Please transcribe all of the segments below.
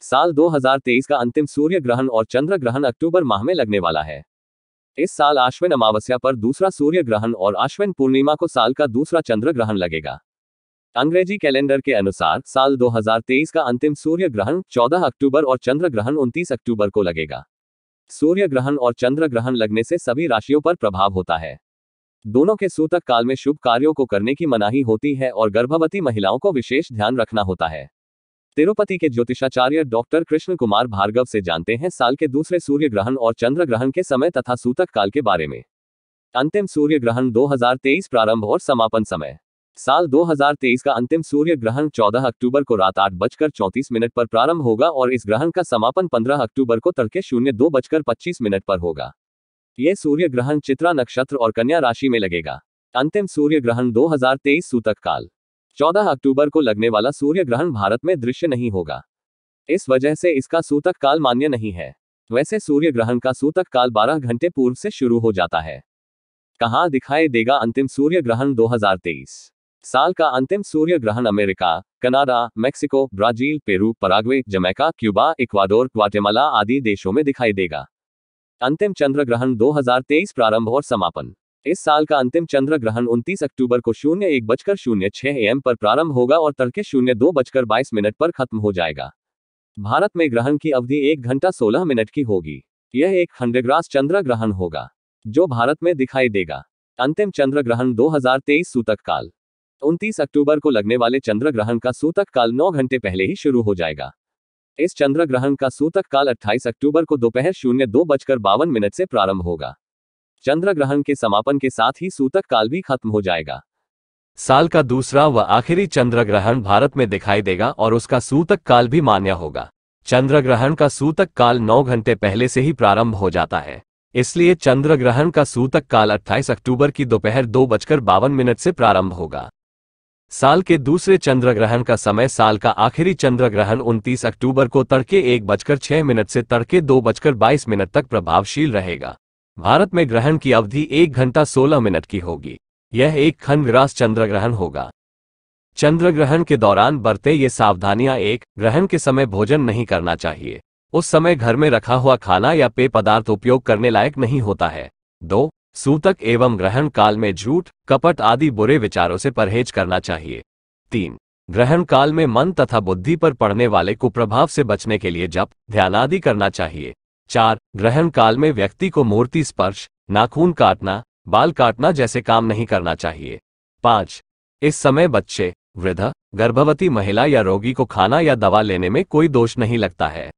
साल 2023 का अंतिम सूर्य ग्रहण और चंद्र ग्रहण अक्टूबर माह में लगने वाला है। इस साल आश्विन अमावस्या पर दूसरा सूर्य ग्रहण और आश्विन पूर्णिमा को साल का दूसरा चंद्र ग्रहण लगेगा। अंग्रेजी कैलेंडर के अनुसार साल 2023 का अंतिम सूर्य ग्रहण 14 अक्टूबर और चंद्र ग्रहण 29 अक्टूबर को लगेगा। सूर्य ग्रहण और चंद्र ग्रहण लगने से सभी राशियों पर प्रभाव होता है। दोनों के सूतक काल में शुभ कार्यों को करने की मनाही होती है और गर्भवती महिलाओं को विशेष ध्यान रखना होता है। तिरुपति के ज्योतिषाचार्य डॉक्टर कृष्ण कुमार भार्गव से जानते हैं साल के दूसरे सूर्य ग्रहण और चंद्र ग्रहण के समय तथा सूतक काल के बारे में। अंतिम सूर्य ग्रहण 2023 प्रारंभ और समापन समय। साल 2023 का अंतिम सूर्य ग्रहण 14 अक्टूबर को रात 8:34 पर प्रारंभ होगा और इस ग्रहण का समापन 15 अक्टूबर को तड़के 02:25 पर होगा। यह सूर्य ग्रहण चित्रा नक्षत्र और कन्या राशि में लगेगा। अंतिम सूर्य ग्रहण 2023 सूतक काल 14 अक्टूबर को लगने वाला सूर्य ग्रहण भारत में दृश्य नहीं होगा। इस वजह से इसका सूतक काल मान्य नहीं है। वैसे सूर्य ग्रहण का सूतक काल 12 घंटे पूर्व से शुरू हो जाता है। कहां दिखाई देगा अंतिम सूर्य ग्रहण 2023? साल का अंतिम सूर्य ग्रहण America, Canada, Mexico, Brazil, Peru, Paraguay, Jamaica, Cuba, Ecuador, Guatemala आदि देशों में दिखाई देगा। अंतिम चंद्र ग्रहण 2023 प्रारंभ और समापन। इस साल का अंतिम चंद्र ग्रहण 29 अक्टूबर को 01:06 AM पर प्रारंभ होगा और तड़के 02:22 पर खत्म हो जाएगा। भारत में ग्रहण की अवधि 1 घंटा 16 मिनट की होगी। यह एक खंडग्रास चंद्र ग्रहण होगा जो भारत में दिखाई देगा। अंतिम चंद्र ग्रहण 2023 सूतक काल 29 अक्टूबर को लगने वाले चंद्र ग्रहण का सूतक काल 9 घंटे पहले ही शुरू हो जाएगा। इस चंद्र ग्रहण का सूतक काल 28 अक्टूबर को दोपहर 02:52 से प्रारंभ होगा। चंद्र ग्रहण के समापन के साथ ही सूतक काल भी खत्म हो जाएगा। साल का दूसरा व आखिरी चंद्र ग्रहण भारत में दिखाई देगा और उसका सूतक काल भी मान्य होगा। चंद्र ग्रहण का सूतक काल 9 घंटे पहले से ही प्रारंभ हो जाता है, इसलिए चंद्र ग्रहण का सूतक काल 28 अक्टूबर की दोपहर 2:52 से प्रारंभ होगा। साल के दूसरे चंद्र ग्रहण का समय साल का आखिरी चंद्र ग्रहण 29 अक्टूबर को तड़के 1:06 से तड़के 2:22 तक प्रभावशील रहेगा। भारत में ग्रहण की अवधि 1 घंटा 16 मिनट की होगी। यह एक खंडग्रास चंद्र ग्रहण होगा। चंद्र ग्रहण के दौरान बरते ये सावधानियां: 1. ग्रहण के समय भोजन नहीं करना चाहिए। उस समय घर में रखा हुआ खाना या पेय पदार्थ उपयोग करने लायक नहीं होता है। 2. सूतक एवं ग्रहण काल में झूठ, कपट आदि बुरे विचारों से परहेज करना चाहिए। 3. ग्रहण काल में मन तथा बुद्धि पर पड़ने वाले कुप्रभाव से बचने के लिए जप, ध्यान आदि करना चाहिए। 4. ग्रहण काल में व्यक्ति को मूर्ति स्पर्श, नाखून काटना, बाल काटना जैसे काम नहीं करना चाहिए। 5. इस समय बच्चे, वृद्ध, गर्भवती महिला या रोगी को खाना या दवा लेने में कोई दोष नहीं लगता है।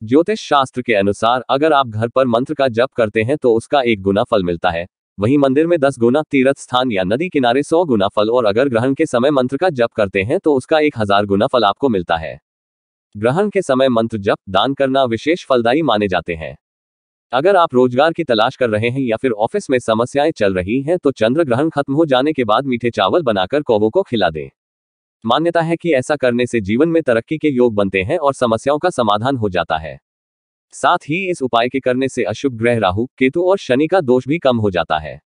ज्योतिष शास्त्र के अनुसार अगर आप घर पर मंत्र का जप करते हैं तो उसका 1 गुना फल मिलता है। वहीं मंदिर में 10 गुना, तीर्थ स्थान या नदी किनारे 100 गुना फल, और अगर ग्रहण के समय मंत्र का जप करते हैं तो उसका 1000 गुना फल आपको मिलता है। ग्रहण के समय मंत्र जप, दान करना विशेष फलदायी माने जाते हैं। अगर आप रोजगार की तलाश कर रहे हैं या फिर ऑफिस में समस्याएं चल रही हैं तो चंद्र ग्रहण खत्म हो जाने के बाद मीठे चावल बनाकर कौवों को खिला दें। मान्यता है कि ऐसा करने से जीवन में तरक्की के योग बनते हैं और समस्याओं का समाधान हो जाता है। साथ ही इस उपाय के करने से अशुभ ग्रह राहु, केतु और शनि का दोष भी कम हो जाता है।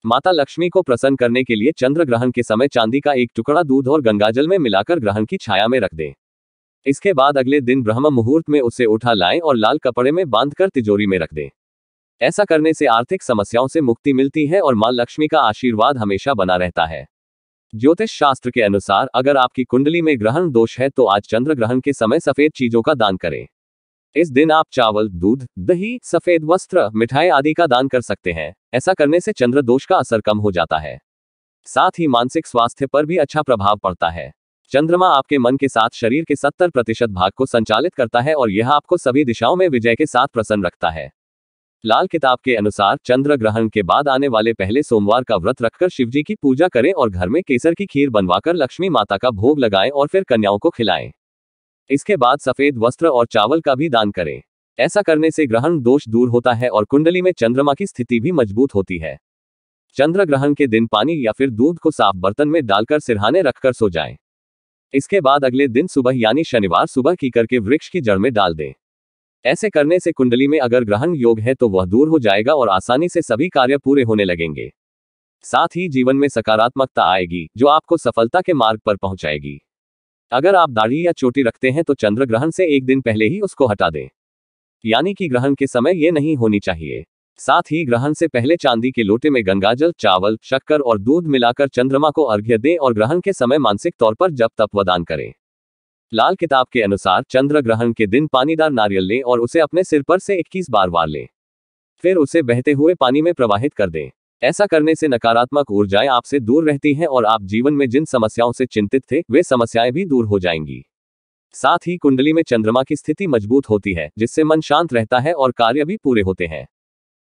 माता लक्ष्मी को प्रसन्न करने के लिए चंद्र ग्रहण के समय चांदी का एक टुकड़ा दूध और गंगाजल में मिलाकर ग्रहण की छाया में रख दें। इसके बाद अगले दिन ब्रह्म मुहूर्त में उसे उठा लाएं और लाल कपड़े में बांधकर तिजोरी में रख दें। ऐसा करने से आर्थिक समस्याओं से मुक्ति मिलती है और मां लक्ष्मी का आशीर्वाद हमेशा बना रहता है। ज्योतिष शास्त्र के अनुसार अगर आपकी कुंडली में ग्रहण दोष है तो आज चंद्र ग्रहण के समय सफेद चीजों का दान करें। इस दिन आप चावल, दूध, दही, सफेद वस्त्र, मिठाई आदि का दान कर सकते हैं। ऐसा करने से चंद्र दोष का असर कम हो जाता है। साथ ही मानसिक स्वास्थ्य पर भी अच्छा प्रभाव पड़ता है। चंद्रमा आपके मन के साथ शरीर के 70% भाग को संचालित करता है और यह आपको सभी दिशाओं में विजय के साथ प्रसन्न रखता है। लाल किताब के अनुसार चंद्र ग्रहण के बाद आने वाले पहले सोमवार का व्रत रखकर शिवजी की पूजा करें और घर में केसर की खीर बनवाकर लक्ष्मी माता का भोग लगाएं और फिर कन्याओं को खिलाएं। इसके बाद सफेद वस्त्र और चावल का भी दान करें। ऐसा करने से ग्रहण दोष दूर होता है और कुंडली में चंद्रमा की स्थिति भी मजबूत होती है। चंद्र ग्रहण के दिन पानी या फिर दूध को साफ बर्तन में डालकर सिरहाने रखकर सो जाएं। इसके बाद अगले दिन सुबह यानी शनिवार सुबह कीकर के वृक्ष की जड़ में डाल दें। ऐसे करने से कुंडली में अगर ग्रहण योग है तो वह दूर हो जाएगा और आसानी से सभी कार्य पूरे होने लगेंगे। साथ ही जीवन में सकारात्मकता आएगी जो आपको सफलता के मार्ग पर पहुंचाएगी। अगर आप दाढ़ी या चोटी रखते हैं तो चंद्र ग्रहण से एक दिन पहले ही उसको हटा दें, यानी कि ग्रहण के समय ये नहीं होनी चाहिए। साथ ही ग्रहण से पहले चांदी के लोटे में गंगाजल, चावल, शक्कर और दूध मिलाकर चंद्रमा को अर्घ्य दें और ग्रहण के समय मानसिक तौर पर जप तप व दान करें। लाल किताब के अनुसार चंद्र ग्रहण के दिन पानीदार नारियल लें और उसे अपने सिर पर से 21 बार वार लें, फिर उसे बहते हुए पानी में प्रवाहित कर दें। ऐसा करने से नकारात्मक ऊर्जाएं आपसे दूर रहती हैं और आप जीवन में जिन समस्याओं से चिंतित थे वे समस्याएं भी दूर हो जाएंगी। साथ ही कुंडली में चंद्रमा की स्थिति मजबूत होती है, जिससे मन शांत रहता है और कार्य भी पूरे होते हैं।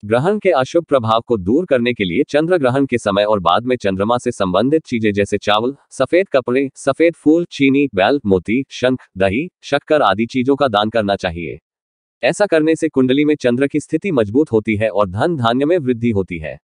ग्रहण के अशुभ प्रभाव को दूर करने के लिए चंद्र ग्रहण के समय और बाद में चंद्रमा से संबंधित चीजें जैसे चावल, सफेद कपड़े, सफेद फूल, चीनी, बैल, मोती, शंख, दही, शक्कर आदि चीजों का दान करना चाहिए। ऐसा करने से कुंडली में चंद्र की स्थिति मजबूत होती है और धन धान्य में वृद्धि होती है।